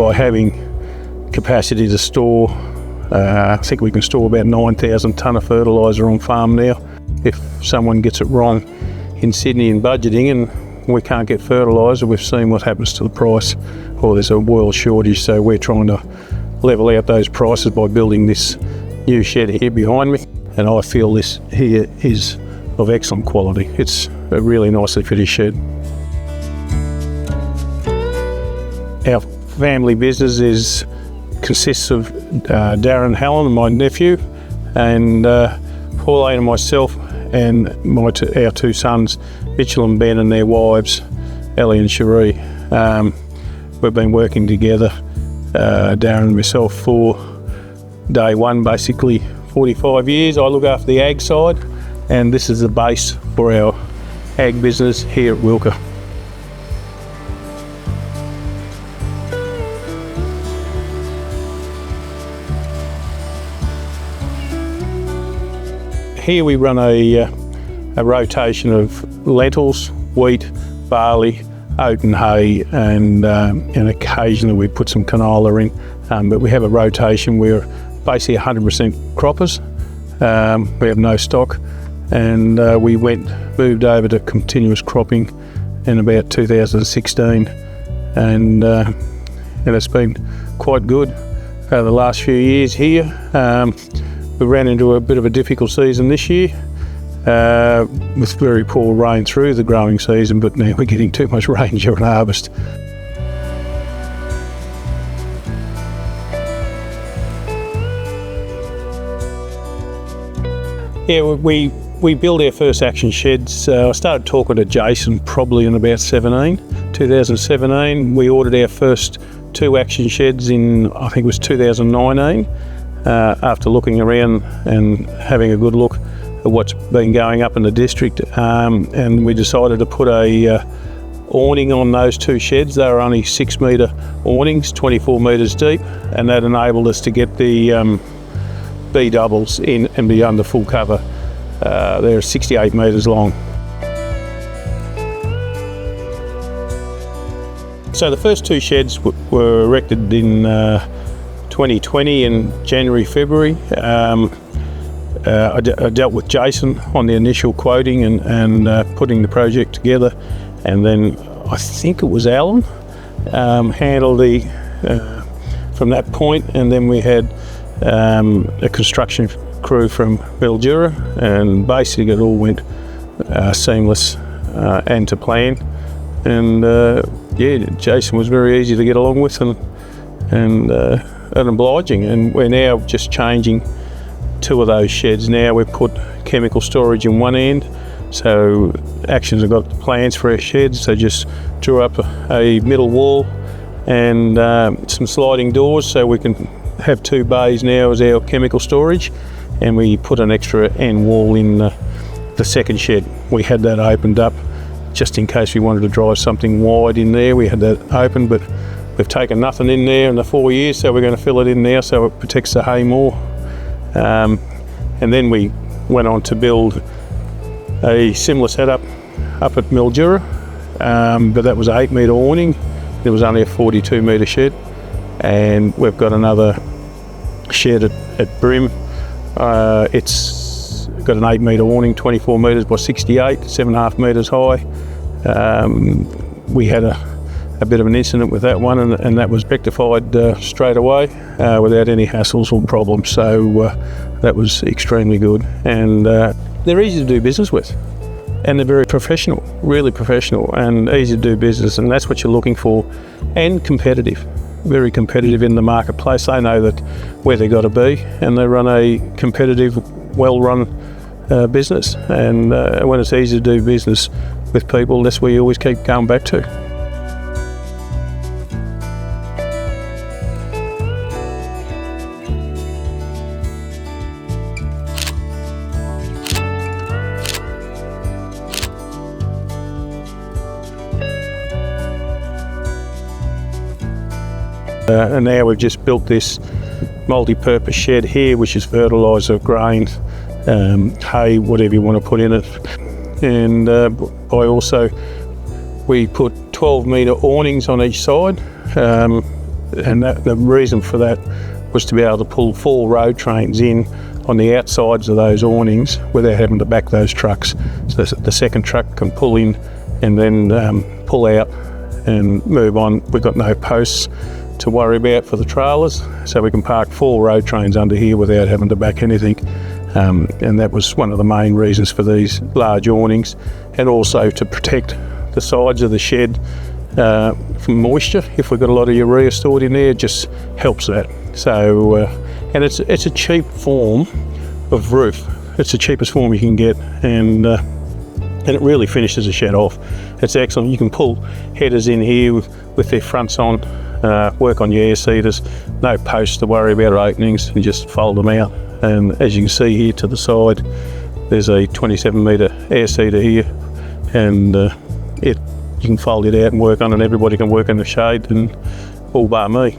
by having capacity to store, I think we can store about 9,000 tonne of fertiliser on farm now. If someone gets it wrong in Sydney in budgeting and we can't get fertiliser, we've seen what happens to the price, or there's a world shortage, so we're trying to level out those prices by building this new shed here behind me, and I feel this here is of excellent quality. It's a really nicely fitted shed. Our family business consists of Darren and Helen, my nephew, and Pauline and myself, and our two sons, Mitchell and Ben, and their wives, Ellie and Cherie. We've been working together, Darren and myself, for day one, basically 45 years. I look after the ag side, and this is the base for our ag business here at Wilka. Here we run a rotation of lentils, wheat, barley, oat and hay, and occasionally we put some canola in, but we have a rotation. We're basically 100% croppers. We have no stock, and we moved over to continuous cropping in about 2016, and it's been quite good over the last few years here. We ran into a bit of a difficult season this year with very poor rain through the growing season, but now we're getting too much rain during harvest. Yeah, we built our first action sheds. I started talking to Jason probably in about 2017. We ordered our first 2 action sheds in, I think it was 2019. After looking around and having a good look at what's been going up in the district, and we decided to put a awning on those 2 sheds. They were only 6 metre awnings, 24 metres deep, and that enabled us to get the B doubles in and be under full cover. They're 68 metres long. So the first 2 sheds were erected in 2020 in January, February. I dealt with Jason on the initial quoting and putting the project together, and then I think it was Alan handled from that point, and then we had a construction crew from Mildura, and basically it all went seamless and to plan, and Jason was very easy to get along with and obliging, and we're now just changing 2 of those sheds. Now we've put chemical storage in one end, so Actions have got plans for our sheds. They just drew up a middle wall and some sliding doors, so we can have 2 bays now as our chemical storage, and we put an extra end wall in the second shed. We had that opened up just in case we wanted to drive something wide in there. We had that open, but we've taken nothing in there in the 4 years, so we're going to fill it in now so it protects the hay more. And then we went on to build a similar setup up at Mildura, but that was an 8 metre awning. There was only a 42 metre shed, and we've got another shed at Brim. It's got an 8 metre awning, 24 metres by 68, 7.5 metres high. We had a bit of an incident with that one, and that was rectified straight away without any hassles or problems, so that was extremely good. And they're easy to do business with, and they're very professional, really professional and easy to do business, and that's what you're looking for, and competitive, very competitive in the marketplace. They know that where they've got to be, and they run a competitive, well-run business, and when it's easy to do business with people, that's where you always keep going back to. And now we've just built this multi-purpose shed here, which is fertiliser, grain, hay, whatever you want to put in it. And we put 12 metre awnings on each side, and the reason for that was to be able to pull 4 road trains in on the outsides of those awnings without having to back those trucks. So the second truck can pull in and then pull out and move on. We've got no posts to worry about for the trailers, so we can park 4 road trains under here without having to back anything. And that was one of the main reasons for these large awnings, and also to protect the sides of the shed from moisture. If we've got a lot of urea stored in there, it just helps that. So, and it's a cheap form of roof. It's the cheapest form you can get, and it really finishes the shed off. It's excellent. You can pull headers in here with their fronts on, work on your air seeders, no posts to worry about or openings, and just fold them out. And as you can see here to the side, there's a 27 metre air seeder here, and you can fold it out and work on it. Everybody can work in the shade, and all bar me.